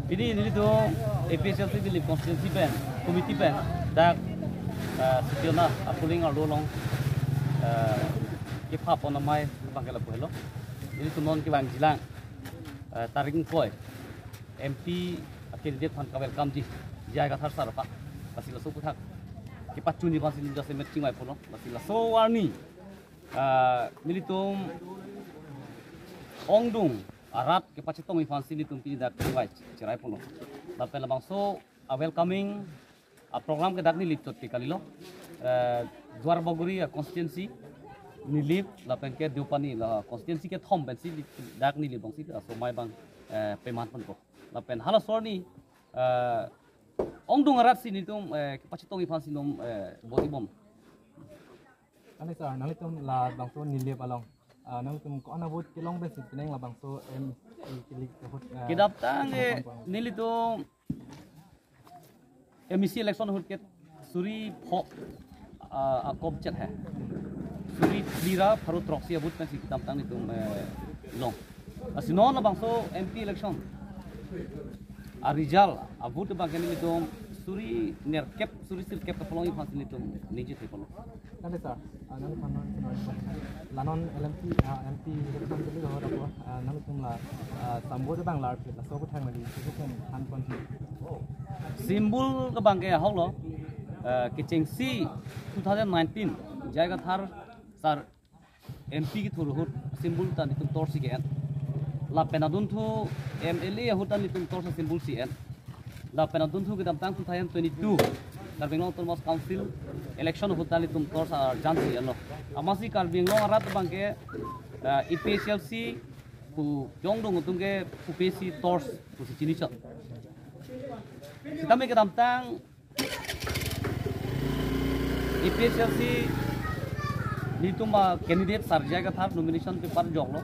Ini tu APSLC di constituency pen, committee pen, dak setiona apuling alolong kipa ponamai bangkela puelo. Ini tu non kibang jilang taring koi MP candidate fan ka welcome ji jai ka thar sarapa pasila so kuthak kipa chuni pasin jase matching mai pulo pasila so warni militum ongdung arat ke pacetong ifansi ni tumpi dak wai cerai puno lapel bang so welcoming a program ke dak ni litot kalilo Dwar Bogori constituency ni lip lapen ke diupani la constituency ke thom bensi dak ni libong si so mai bang peman pun ko lapen hala sorni ongdung arat si ni tum ke pacetong ifansi nom boti bom Ano sir, nalitum la bangso nilip along. Nalitum ko anabot kilong besit pineng la bangso kilik hut. Kidaptang nilitum MEC election hut ket suri pho akob chat hai. Suri lira faru troxy abut pen si kidaptang nitum long. Asinon la bangso MP election. Arijal abut bangken nitum suri nerkep suri sil kep pelongi fans nitum niji tepolo. Ano sir, nalitum lanon LMP MP election kili ho rapo. Nalitum la sambod bang lar pit la so thang mali so han kon Simbol ke bangke holo kecengsi 2019 jaga thar sar MP ki thurhut simbol tan itum torsi gen la penadun thu MLA hutan itum torsa simbol cn la penadun thu kitam tang 2022 Karbinglong Autonomous Council election hutan itum torsa jansi allo amasi Karbinglong arat bangke IPSLC ku jongdong utum ke UPC tors ku sicinicha kita may kitamtang IPSLC dito ma candidate sarja ka thar nomination paper joglo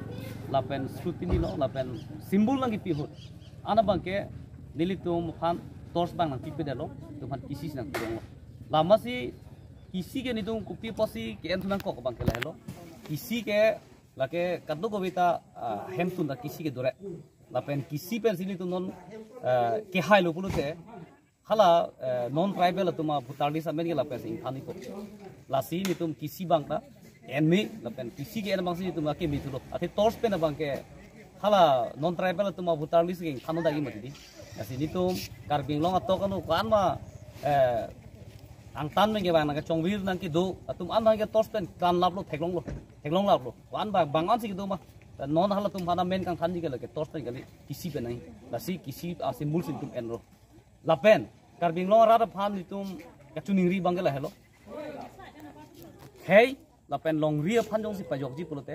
lapen scrutiny lo lapen simbol lang ipihut ana bangke nilitum fan tors bang nang pipedelo tuman kisi nang kurang lo lama si kisi ke nitung kupi posi ke entunang kok bangke lahelo kisi ke lake kaddo kobita hemtun da kisi ke dore lapen kisi pen sini tu non ke hai lo pulute hala non tribal tuma butali samen ke lapen sing thani ko lasi ni tum kisi bangta enmi lapen kisi ke en bangsi tuma ke mitulo ate tors pen bangke hala non tribal tuma butali sing thano dagi mati lasi ni tum Karbinglong ato kanu kan ma ang tan me ke bang na chongwir nang ki do atum an nang ke tors pen kan lap lo theklong lap lo wan ba bangan si do ma non hala tum hana men kang thanji ke lake tors pen gali kisi pe nai lasi kisi asimbol sin tum enro lapen Karbinglong rada phan nitum kachuningri bangela hello hey lapen longri phan jong si pajokji pulote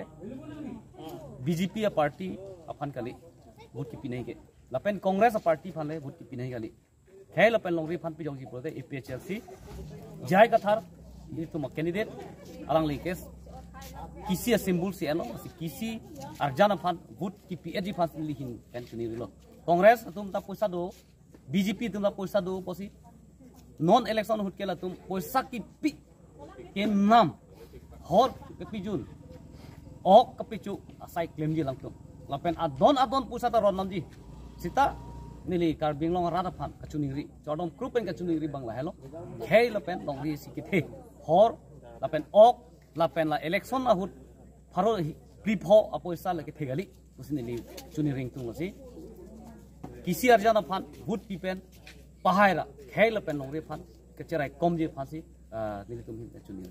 BJP a party aphan kali vote ki pinai ke lapen Congress a party phan le vote ki pinai kali hey lapen longri phan pajokji pulote APSLC jai ka thar nitum candidate alang lekes kisi simbol si eno kisi arjana phan vote ki PAG phan lihin kan chuniri lo Congress tum ta poisa do BJP tumla poisa do posi non election hut kela tum poisa ki pi ke nam hor ke pijun ok ke pichu asai claim ji langtum lapen adon poisa ta ron namji sita nili Karbinglong rada phan kachuningri chodom krupen kachuningri bangla hello khei lapen longri sikithe hor lapen ok lapen la election na hut pharo pripho apoisa lake thegali usnili chuniring tung si kisi arjana phan good pipen pahaira khel pen longre phan kecherai komje phasi nilitum hin chuni